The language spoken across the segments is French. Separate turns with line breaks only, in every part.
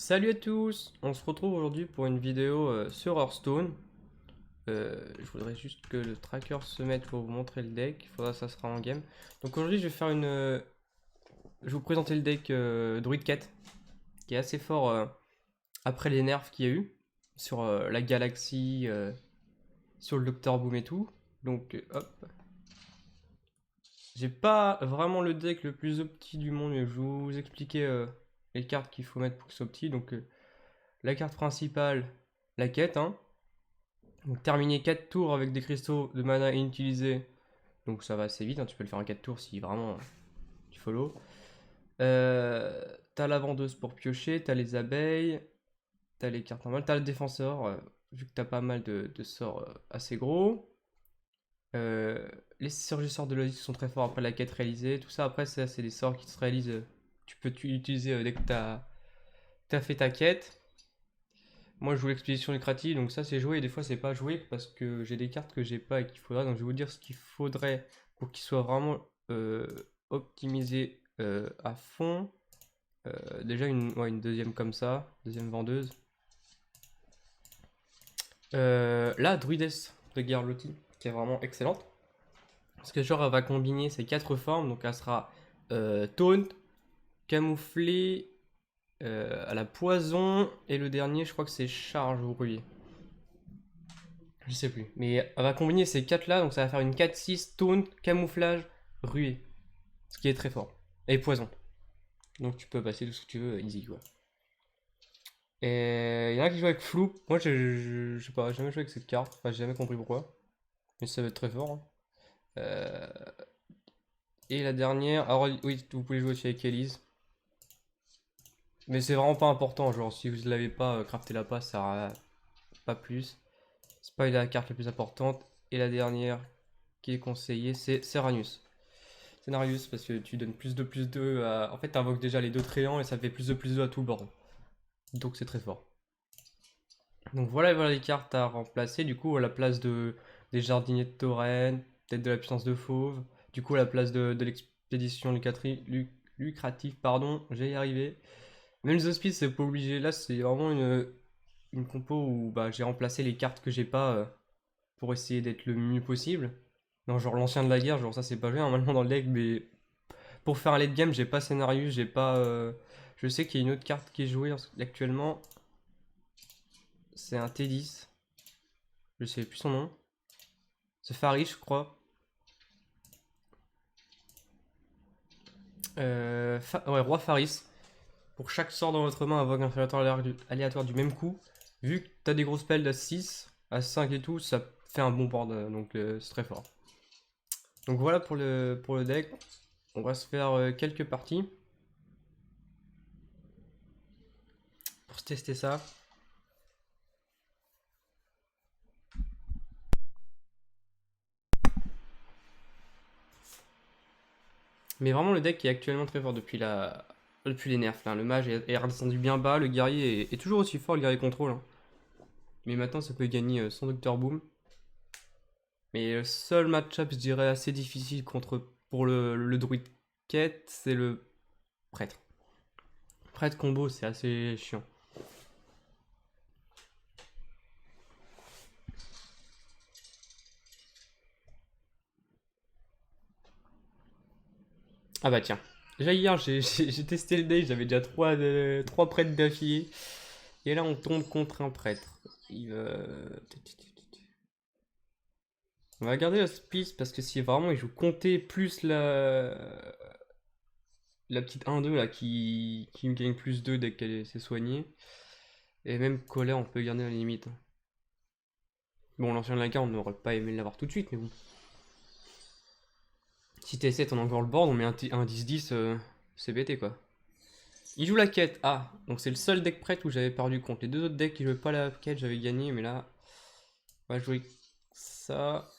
Salut à tous, on se retrouve aujourd'hui pour une vidéo sur Hearthstone. Je voudrais juste que le tracker se mette pour vous montrer le deck, il faudra que ça sera en game. Donc aujourd'hui je vais faire je vais vous présenter le deck Druid Cat, qui est assez fort après les nerfs qu'il y a eu sur la galaxie, sur le Docteur Boom et tout. Donc hop, j'ai pas vraiment le deck le plus opti du monde, mais je vais vous expliquer les cartes qu'il faut mettre pour que ce soit opti. Donc la carte principale, la quête, hein. Donc terminer 4 tours avec des cristaux de mana inutilisés. Donc ça va assez vite, hein, tu peux le faire en 4 tours si vraiment tu follow. T'as la vendeuse pour piocher, t'as les abeilles, t'as les cartes normales, t'as le défenseur, vu que t'as pas mal de sorts assez gros. Les surgisseurs de logique sont très forts après la quête réalisée. Tout ça après c'est des sorts qui se réalisent. Tu peux utiliser dès que t'as fait ta quête. Moi je joue l'expédition lucrative, donc ça c'est joué et des fois c'est pas joué parce que j'ai des cartes que j'ai pas et qu'il faudra. Donc je vais vous dire ce qu'il faudrait pour qu'il soit vraiment optimisé à fond. Déjà une deuxième comme ça, deuxième vendeuse. La Druidess de Garlotti qui est vraiment excellente. Parce que genre elle va combiner ces quatre formes, donc elle sera taunt, camouflée, à la poison, et le dernier je crois que c'est charge ou ruée. Je sais plus. Mais elle va combiner ces 4 là, donc ça va faire une 4-6, taunt, camouflage, ruée. Ce qui est très fort. Et poison. Donc tu peux passer tout ce que tu veux, easy quoi. Et il y en a qui jouent avec flou. Moi je sais pas, j'ai jamais joué avec cette carte. Enfin, j'ai jamais compris pourquoi. Mais ça va être très fort, hein. Euh, Et la dernière. Alors oui, vous pouvez jouer aussi avec Elise. Mais c'est vraiment pas important. Genre si vous ne l'avez pas, craftez-la pas, ça sert à pas plus. C'est pas la carte la plus importante. Et la dernière qui est conseillée, c'est Serranus. Scénarius, parce que tu donnes plus de à... En fait, t'invoques déjà les deux tréants et ça fait plus de à tout le board. Donc c'est très fort. Donc voilà les cartes à remplacer. Du coup, à la place des jardiniers de Tauren, peut-être de la puissance de fauve. Du coup, à la place de l'expédition lucrative, pardon, j'ai y arrivé. Même les hospices, c'est pas obligé. Là, c'est vraiment une compo où bah, j'ai remplacé les cartes que j'ai pas pour essayer d'être le mieux possible. Non, genre l'ancien de la guerre, genre ça c'est pas joué normalement dans le deck, mais pour faire un late game, j'ai pas scénario, j'ai pas. Je sais qu'il y a une autre carte qui est jouée actuellement. C'est un T10. Je sais plus son nom. C'est Faris, je crois. Ouais, Roi Faris. Pour chaque sort dans votre main, invoque un créateur aléatoire du même coup. Vu que t'as des gros spells à 6, à 5 et tout, ça fait un bon board, donc c'est très fort. Donc voilà pour le deck. On va se faire quelques parties pour se tester ça. Mais vraiment, le deck est actuellement très fort depuis les nerfs. Là. Le mage est redescendu bien bas, le guerrier est toujours aussi fort, le guerrier contrôle, hein. Mais maintenant, ça peut gagner sans Docteur Boom. Mais le seul match-up, je dirais, assez difficile pour le druide quête, c'est le prêtre. Prêtre combo, c'est assez chiant. Ah bah tiens. Déjà hier, j'ai testé le deck, j'avais déjà 3 prêtres d'affilée. Et là, on tombe contre un prêtre. Il va... On va garder la spice parce que si vraiment il joue compter plus la petite 1-2 là qui me gagne plus 2 dès qu'elle s'est soignée. Et même colère, on peut garder à la limite. Bon, l'ancien de la garde, on n'aurait pas aimé l'avoir tout de suite, mais bon. Si t'es 7, on a encore le board, on met un 10-10, c'est bêté quoi. Il joue la quête. Ah, donc c'est le seul deck prête où j'avais perdu contre. Les deux autres decks qui jouaient pas la quête, j'avais gagné, mais là, on va jouer ça.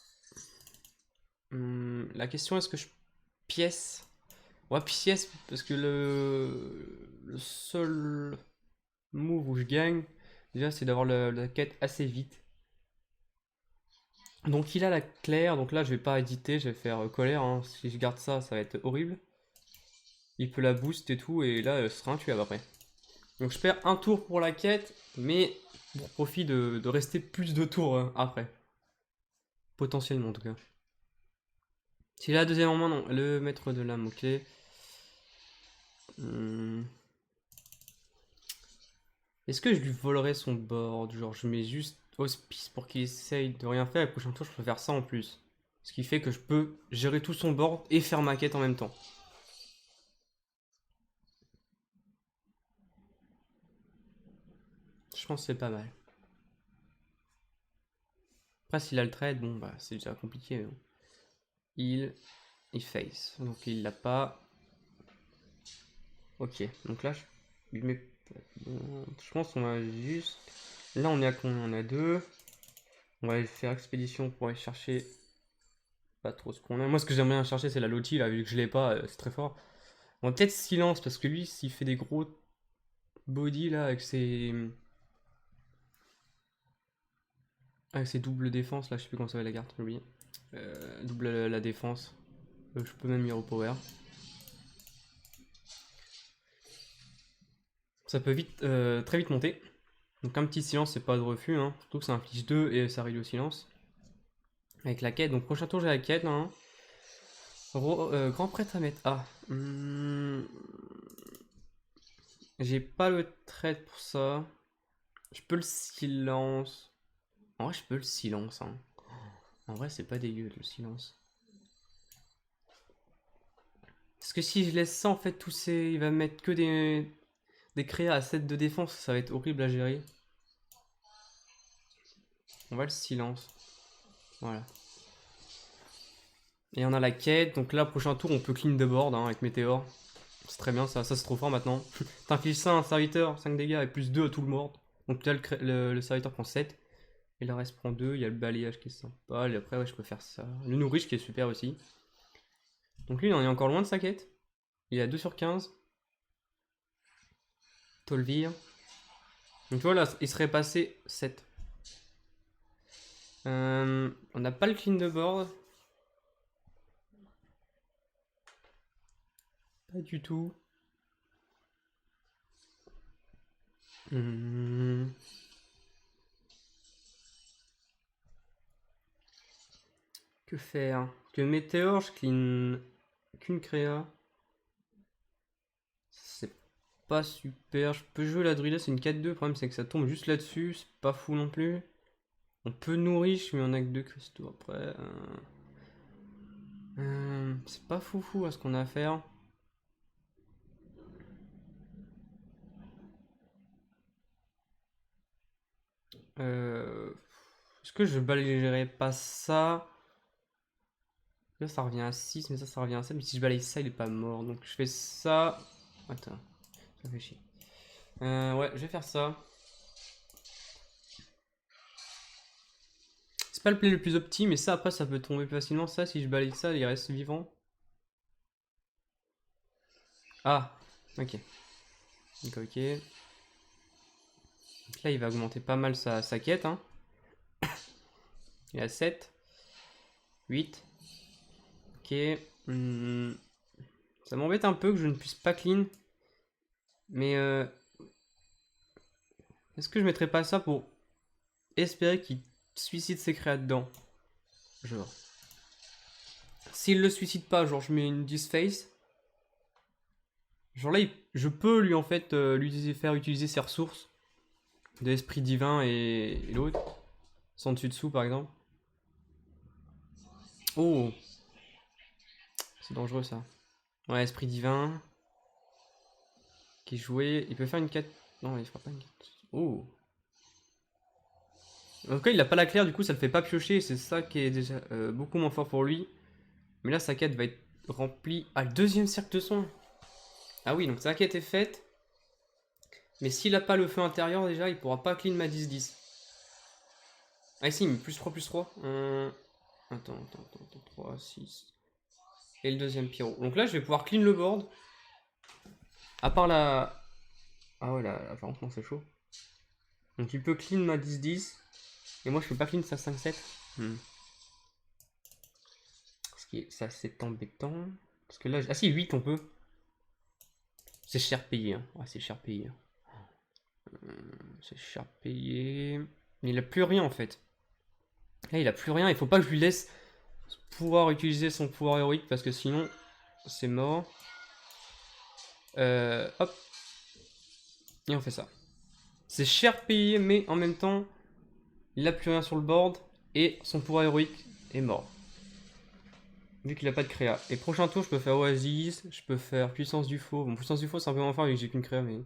La question, est-ce que je pièce? Ouais, pièce, parce que le seul move où je gagne, déjà, c'est d'avoir la quête assez vite. Donc il a la claire, donc là je vais pas éditer, je vais faire colère, hein. Si je garde ça, ça va être horrible. Il peut la boost et tout, et là ce sera intuable après. Donc je perds un tour pour la quête, mais pour profit de rester plus de tours après. Potentiellement en tout cas. S'il a la deuxième en main, non. Le maître de l'âme, ok. Est-ce que je lui volerais son board? Genre je mets juste Hospice pour qu'il essaye de rien faire et le prochain tour je peux faire ça en plus. Ce qui fait que je peux gérer tout son board et faire ma quête en même temps. Je pense que c'est pas mal. Après s'il a le trade, bon bah c'est déjà compliqué. Hein. Il face. Donc il l'a pas. Ok, donc là je mets. Je pense qu'on va juste. Là on est à combien? On est à 2. On va aller faire expédition pour aller chercher. Pas trop ce qu'on a. Moi ce que j'aimerais bien chercher c'est la lotie là, vu que je l'ai pas, c'est très fort. On va peut-être silence parce que lui s'il fait des gros body là avec ses doubles défenses là, je sais plus comment ça va la carte, j'ai oublié. Double la défense. Je peux même y repower. Ça peut vite, très vite monter. Donc un petit silence, c'est pas de refus, hein. Surtout que ça inflige 2 et ça réduit au silence. Avec la quête, donc prochain tour j'ai la quête, hein. Grand prêtre à mettre. Ah. J'ai pas le trait pour ça. Je peux le silence. En vrai, je peux le silence, hein. En vrai, c'est pas dégueu le silence. Parce que si je laisse ça, en fait, tous ces. Il va mettre que des créas à 7 de défense, ça va être horrible à gérer. On va le silence. Voilà. Et on a la quête, donc là, prochain tour, on peut clean the board hein, avec Météor. C'est très bien, ça c'est trop fort maintenant. T'infliges ça à un serviteur, 5 dégâts et plus 2 à tout le board. Donc là, le serviteur prend 7. Et le reste prend 2. Il y a le balayage qui est sympa. Et après, ouais, je peux faire ça. Le nourriche qui est super aussi. Donc lui, il en est encore loin de sa quête. Il est à 2 sur 15. Tolvir. Donc tu vois, là, il serait passé 7. On n'a pas le clean de board. Pas du tout. Que faire? Que Météor, je clean qu'une créa. C'est pas super. Je peux jouer la druide, c'est une 4-2. Le problème, c'est que ça tombe juste là-dessus. C'est pas fou non plus. On peut nourrir, mais on a que 2 cristaux après. C'est pas fou à ce qu'on a à faire. Est-ce que je balayerais pas ça? Là, ça revient à 6, mais ça revient à 7. Mais si je balaye ça, il est pas mort. Donc je fais ça. Attends, ça fait chier. Ouais, je vais faire ça. C'est pas le play le plus opti, mais ça après ça peut tomber plus facilement. Ça, si je balaye ça, il reste vivant. Ah, ok. Ok. Donc là, il va augmenter pas mal sa quête. Hein. Il a 7. 8. Ok. Ça m'embête un peu que je ne puisse pas clean. Mais est-ce que je mettrais pas ça pour espérer qu'il suicide ses créas dedans? Genre. S'il le suicide pas, genre je mets une disface. Genre là, je peux lui en fait faire utiliser ses ressources de l'esprit divin et l'autre. Sans dessus dessous par exemple. Oh, c'est dangereux ça. Ouais, esprit divin. Qui est joué. Il peut faire une 4. Non, il fera pas une 4. Oh. En tout cas, il a pas la claire, du coup, ça le fait pas piocher. C'est ça qui est déjà beaucoup moins fort pour lui. Mais là, sa quête va être remplie. Ah, le deuxième cercle de son. Ah oui, donc sa quête est faite. Mais s'il a pas le feu intérieur, déjà, il pourra pas clean ma 10-10. Ah, si, mais plus 3, plus 3. Attends, 3, 6. Et le deuxième pyro. Donc là, je vais pouvoir clean le board. À part la. Ah ouais, là, par contre, non, c'est chaud. Donc il peut clean ma 10-10. Et moi, je peux pas clean sa 5-7. Ce qui est, ça, c'est embêtant. Parce que là. Ah si, 8, on peut. C'est cher payé. Hein. Ouais, c'est cher payé. C'est cher payé. Mais il a plus rien en fait. Là, il a plus rien. Il faut pas que je lui laisse pouvoir utiliser son pouvoir héroïque parce que sinon, c'est mort. Hop. Et on fait ça. C'est cher payé, mais en même temps, il a plus rien sur le board. Et son pouvoir héroïque est mort. Vu qu'il a pas de créa. Et prochain tour, je peux faire Oasis. Je peux faire Puissance du Faux. Bon, Puissance du Faux, c'est un peu moins fort vu que j'ai qu'une créa, mais.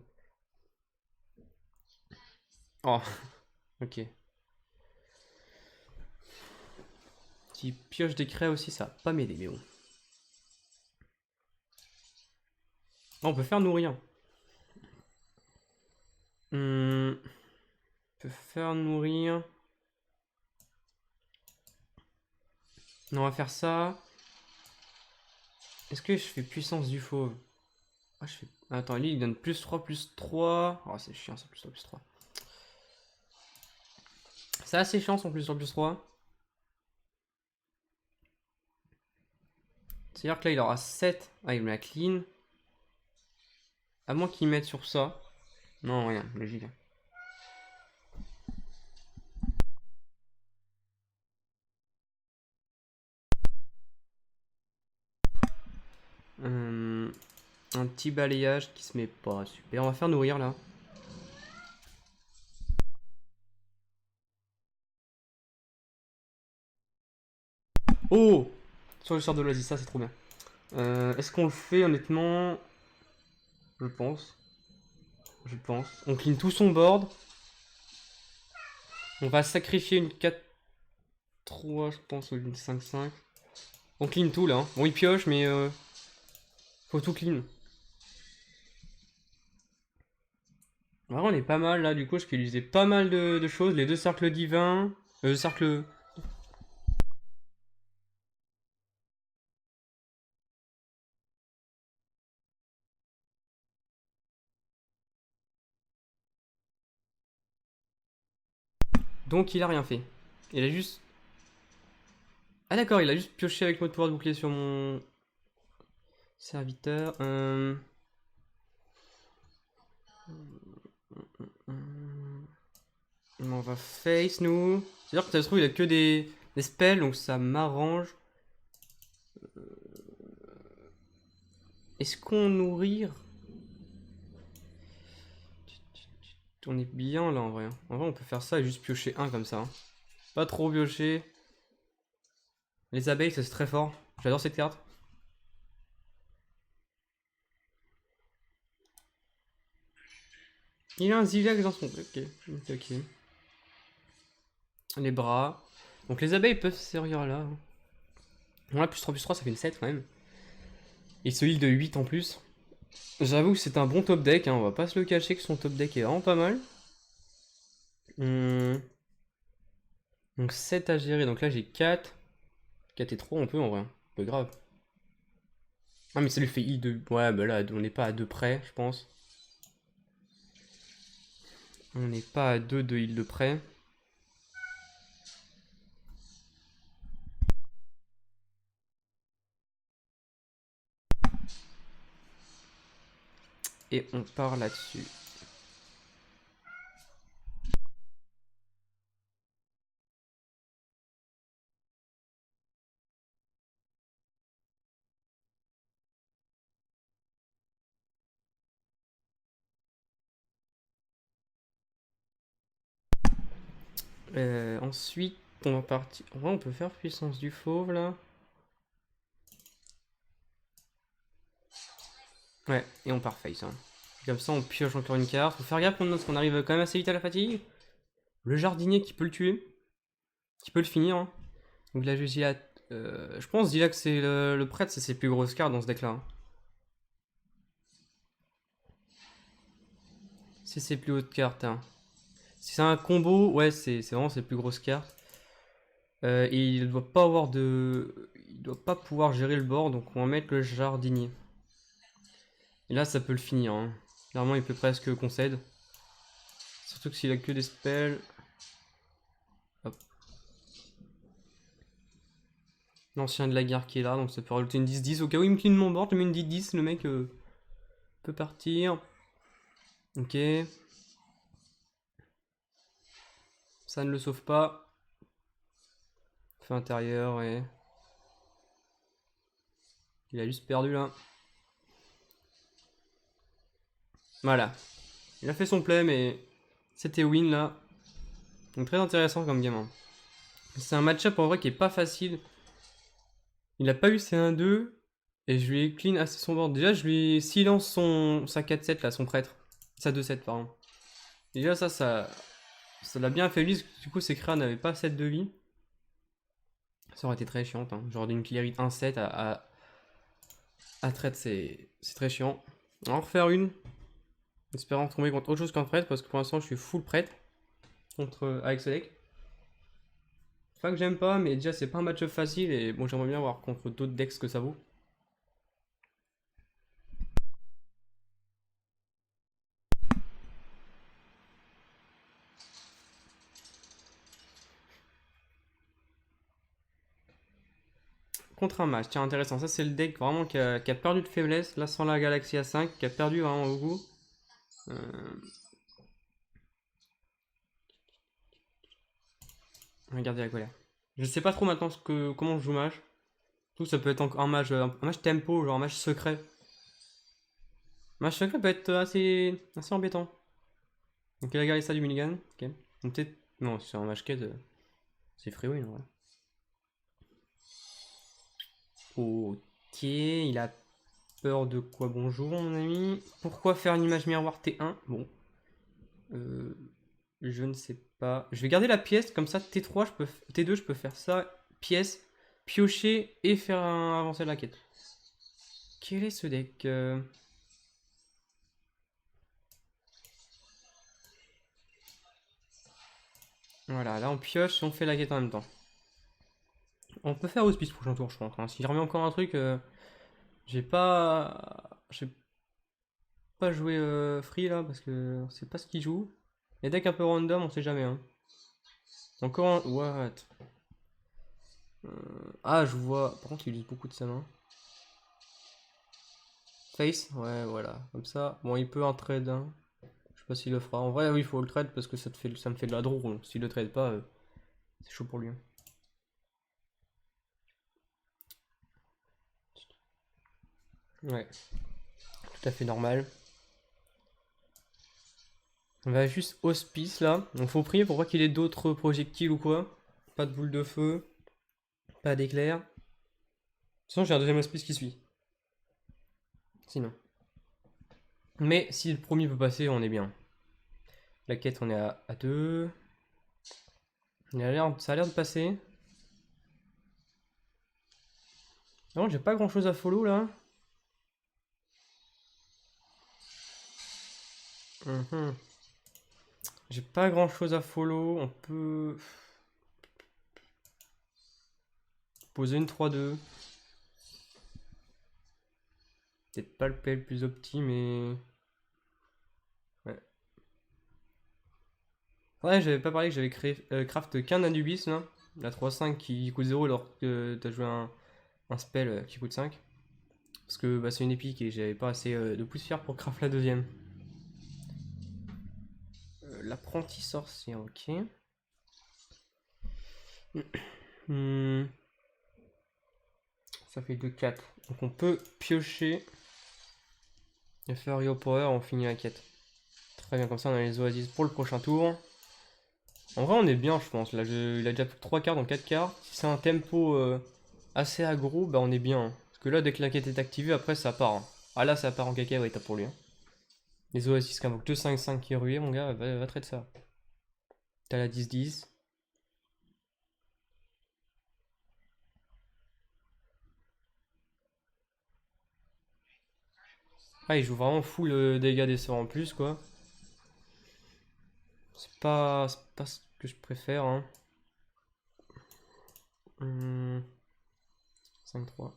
Oh, ok. Si pioche des créas aussi, ça va pas m'aider, mais bon. Oh, on peut faire nourrir. On peut faire nourrir. Non, on va faire ça. Est-ce que je fais puissance du fauve? Ah, je fais... Attends, lui il donne plus 3, plus 3. Oh, c'est chiant ça, plus 3, plus 3. C'est assez chiant son plus 3, plus 3. C'est-à-dire que là il aura 7. Ah, il met la clean. À moins qu'il mette sur ça. Non, rien, logique. Un petit balayage qui se met pas. Super, on va faire nourrir là. Oh! Sur le sort de l'Oasis, ça c'est trop bien. Est-ce qu'on le fait honnêtement? Je pense. Je pense. On clean tout son board. On va sacrifier une 4-3, je pense, ou une 5-5. On clean tout là. Hein. Bon, il pioche, mais faut tout clean. Vraiment, on est pas mal là. Du coup, je peux utiliser pas mal de choses. Les deux cercles divins. Cercles. Donc, il a rien fait. Il a juste. Ah, d'accord, il a juste pioché avec mot de pouvoir de bouclier sur mon serviteur. On va face nous. C'est-à-dire que ça se trouve, il a que des spells, donc ça m'arrange. Est-ce qu'on nourrir? On est bien là en vrai. En vrai, on peut faire ça et juste piocher un comme ça. Hein. Pas trop piocher. Les abeilles, ça c'est très fort. J'adore cette carte. Il a un zigzag dans son. Ok, ok. Les bras. Donc les abeilles peuvent servir là. Bon, là, plus 3, ça fait une 7 quand même. Et ce heal de 8 en plus. J'avoue que c'est un bon top deck. Hein. On va pas se le cacher que son top deck est vraiment pas mal. Donc 7 à gérer. Donc là, j'ai 4. 4 et 3, on peut en vrai. Pas grave. Ah, mais ça lui fait heal de. Ouais, bah là, on n'est pas à 2 près, je pense. On n'est pas à 2 de heal de près. Et on part là-dessus. Ensuite, on va partir. En vrai, on peut faire puissance du fauve là. Ouais, et on part face. Hein. Comme ça, on pioche encore une carte. Faut faire gaffe qu'on arrive quand même assez vite à la fatigue. Le jardinier qui peut le tuer. Qui peut le finir. Hein. Donc là, je pense déjà que c'est le prêtre, c'est ses plus grosses cartes dans ce deck là. Hein. C'est ses plus hautes cartes. Hein. Si c'est un combo, ouais, c'est vraiment ses plus grosses cartes. Et il doit pas avoir de. Il doit pas pouvoir gérer le board, donc on va mettre le jardinier. Et là, ça peut le finir. Hein. Normalement, il peut presque concède. Surtout que s'il a que des spells. Hop. L'ancien de la guerre qui est là, donc ça peut rajouter une 10-10. Au cas où il me clean mon board, je mets une 10-10, le mec peut partir. Ok. Ça ne le sauve pas. Feu intérieur et... Il a juste perdu là. Voilà. Il a fait son play mais c'était win là. Donc très intéressant comme game. Hein. C'est un match-up en vrai qui est pas facile. Il a pas eu C1-2 et je lui ai clean assez son board. Déjà je lui ai silence sa 4-7 là, son prêtre. Sa 2-7 pardon. Déjà ça l'a bien affaibli. Du coup ses crânes n'avaient pas 7 de vie. Ça aurait été très chiant. Hein. Genre d'une clear 1-7 à traite c'est très chiant. On va en refaire une. Espérant tomber contre autre chose qu'un prêtre parce que pour l'instant je suis full prêtre avec ce deck. Pas que j'aime pas, mais déjà c'est pas un match-up facile et bon j'aimerais bien voir contre d'autres decks ce que ça vaut. Contre un match, tiens intéressant, ça c'est le deck vraiment qui a perdu de faiblesse, là sans la Galaxie A5, qui a perdu vraiment beaucoup. Regardez la colère. Je sais pas trop maintenant comment je joue match. Tout ça peut être un match tempo, genre un match secret. Un match secret peut être assez embêtant. Donc il a gardé ça du minigun, ok. Donc peut-être... Non, c'est un match quête, c'est free win en vrai. Ok, il a peur de quoi? Bonjour mon ami. Pourquoi faire une image miroir T1? Bon. Je ne sais pas. Je vais garder la pièce, comme ça T3, T2, je peux faire ça. Pièce, piocher et faire avancer la quête. Quel est ce deck Voilà, là on pioche et on fait la quête en même temps. On peut faire hospice prochain tour, je pense. Hein. Si je remets encore un truc, j'ai pas joué free là parce que on sait pas ce qu'il joue. Les decks un peu random, on sait jamais. Hein. Encore un. What? Ah, je vois. Par contre, il utilise beaucoup de sa main. Face, ouais, voilà. Comme ça. Bon, il peut un trade. Hein. Je sais pas s'il le fera. En vrai, oui, il faut le trade parce que ça me fait de la draw. Donc, s'il le trade pas, c'est chaud pour lui. Hein. Ouais, tout à fait normal. On va juste hospice là. Donc, faut prier pour pas qu'il ait d'autres projectiles ou quoi. Pas de boule de feu. Pas d'éclair. De toute façon, j'ai un deuxième hospice qui suit. Sinon. Mais si le premier peut passer, on est bien. La quête, on est à 2. Ça a l'air de passer. Non, j'ai pas grand chose à follow là. J'ai pas grand chose à follow. On peut poser une 3-2. Peut-être pas le play le plus opti, mais. Ouais. Ouais, j'avais pas parlé que j'avais créé craft qu'un Anubis là. La 3-5 qui coûte 0 alors que t'as joué un spell qui coûte 5. Parce que bah, c'est une épique et j'avais pas assez de poussière pour craft la deuxième. L'apprenti sorcier, ok. Ça fait 2-4. Donc on peut piocher et faire Rio Power, on finit la quête. Très bien, comme ça on a les oasis pour le prochain tour. En vrai on est bien je pense, là il a déjà plus 3 cartes dans 4 cartes. Si c'est un tempo assez aggro, bah on est bien. Parce que là dès que la quête est activée, après ça part. Hein. Ah là ça part en cacahuète pour lui. Hein. Les oasis qui invoquent 2-5-5 qui est rué mon gars, va traiter ça. T'as la 10-10. Ah il joue vraiment full dégâts des sorts en plus quoi. C'est pas ce que je préfère. Hein. 5-3.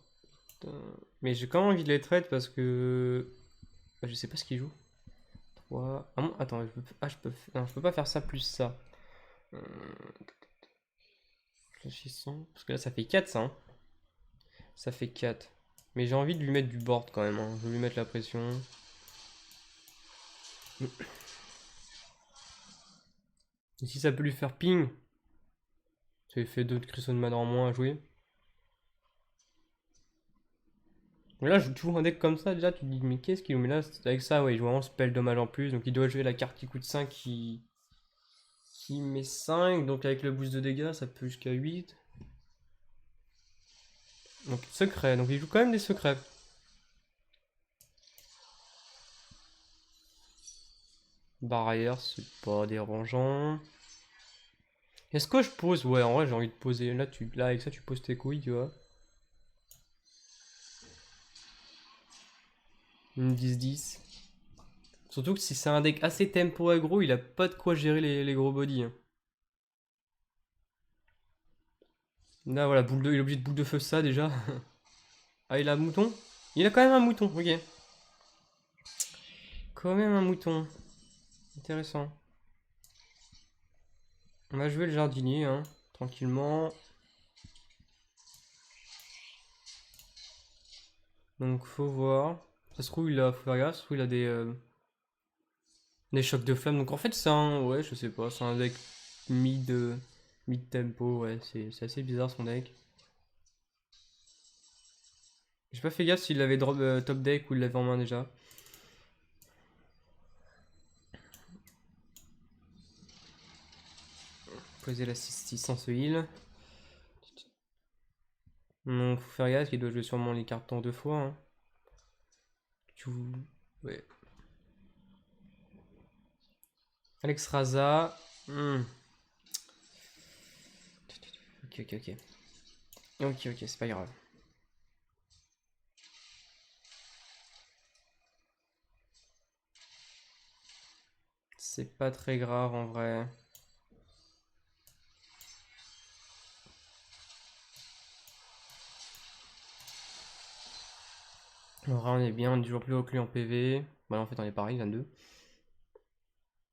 Mais j'ai quand même envie de les trade parce que. Bah, je sais pas ce qu'il joue. 3. Ah bon, attends, non, je peux pas faire ça plus ça. Réfléchissons. Parce que là ça fait 4 ça. Hein. Ça fait 4. Mais j'ai envie de lui mettre du board quand même. Hein. Je vais lui mettre la pression. Et si ça peut lui faire ping, ça lui fait 2 de Crimson Mana en moins à jouer. Là, je joue toujours un deck comme ça, déjà, tu te dis, mais qu'est-ce qu'il met là? Avec ça, ouais, il joue vraiment spell dommage en plus, donc il doit jouer la carte qui coûte 5 qui met 5, donc avec le boost de dégâts, ça peut jusqu'à 8. Donc secret, donc il joue quand même des secrets. Barrière, c'est pas dérangeant. Est-ce que je pose? Ouais, en vrai, j'ai envie de poser. Là, avec ça, tu poses tes couilles, tu vois. Une 10-10. Surtout que si c'est un deck assez tempo aggro, il a pas de quoi gérer les gros bodies. Hein. Là, voilà, il est obligé de boule de feu ça déjà. Ah, il a un mouton? Il a quand même un mouton, ok. Quand même un mouton. Intéressant. On va jouer le jardinier, hein, tranquillement. Donc, faut voir. Ça se trouve, faut faire gaffe, ça se trouve, il a des chocs de flamme. Donc, en fait, c'est un. Ouais, je sais pas, c'est un deck mid, mid tempo, ouais, c'est assez bizarre son deck. J'ai pas fait gaffe s'il avait drop top deck ou il l'avait en main déjà. Poser la 6 sans ce heal. Donc faut faire gaffe qu'il doit jouer sûrement les cartons 2 fois. Hein. Ouais. Alex Raza. Ok, ok, ok. Ok, ok, c'est pas grave. C'est pas très grave en vrai. En vrai, on est bien, on est toujours plus haut que lui en PV. Bah, en fait, on est pareil, 22.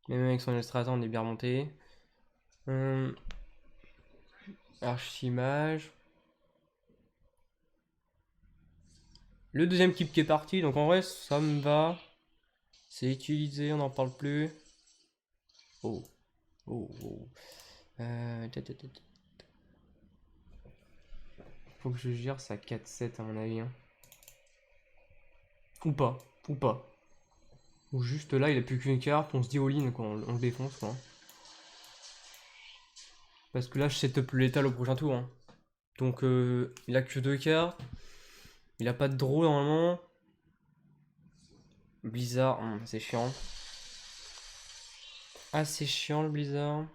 Mais même avec son Estrada, on est bien remonté. Archimage. Le deuxième keep qui est parti, donc en vrai, ça me va. C'est utilisé, on n'en parle plus. Oh, oh, oh. Faut que je gère sa 4-7 à mon avis. Hein. Ou pas, ou pas. Ou juste là, il a plus qu'une carte, on se dit all-in, quoi, on le défonce, quoi. Parce que là, je setup le létal au prochain tour. Hein. Donc, il a que 2 cartes. Il a pas de draw normalement. Blizzard, c'est chiant. Ah, c'est chiant le Blizzard.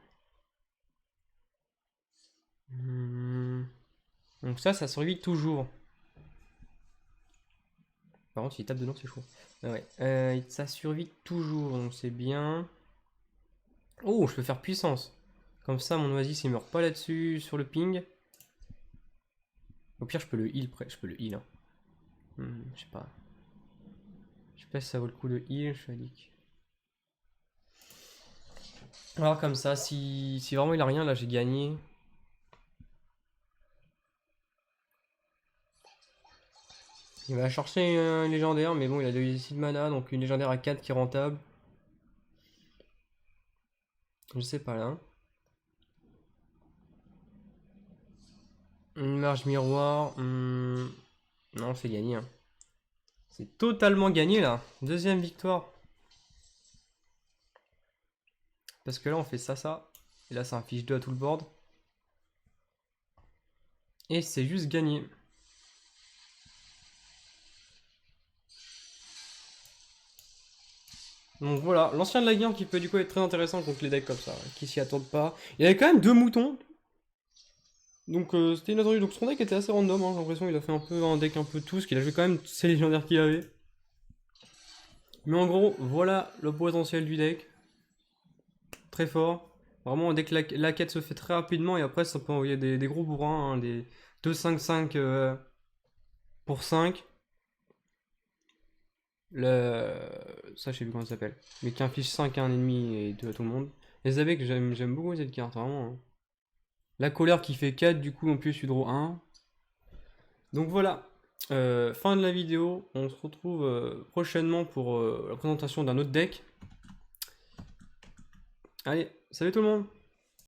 Donc ça survit toujours. Par contre, il tape dedans, c'est chaud. Ah ouais. Ça survit toujours, donc c'est bien. Oh, je peux faire puissance. Comme ça, mon oasis, il meurt pas là-dessus, sur le ping. Au pire, je peux le heal, je peux le heal. Hein. Je sais pas. Je sais pas si ça vaut le coup de heal, je suis addict. Alors comme ça, si vraiment il a rien, là j'ai gagné. Il va chercher un légendaire, mais bon, il a 6 de mana, donc une légendaire à 4 qui est rentable. Je sais pas là. Une marge miroir. Non, c'est gagné. Hein. C'est totalement gagné là. Deuxième victoire. Parce que là, on fait ça. Et là, c'est un fiche 2 à tout le board. Et c'est juste gagné. Donc voilà, l'ancien de la guerre qui peut du coup être très intéressant contre les decks comme ça, qui s'y attendent pas. Il y avait quand même 2 moutons. Donc c'était inattendu. Donc son deck était assez random, hein. J'ai l'impression qu'il a fait un peu un deck un peu tout, parce qu'il a joué quand même ces légendaires qu'il avait. Mais en gros, voilà le potentiel du deck. Très fort. Vraiment, dès que la quête se fait très rapidement, et après ça peut envoyer des gros bourrins, hein, des 2-5-5 pour 5. Ça, je sais plus comment ça s'appelle. Mais qui inflige 5 à un ennemi et 2 à tout le monde. Les abeilles que j'aime beaucoup cette carte, vraiment. Hein. La colère qui fait 4, du coup, en plus, tu draw 1. Donc voilà. Fin de la vidéo. On se retrouve prochainement pour la présentation d'un autre deck. Allez, salut tout le monde!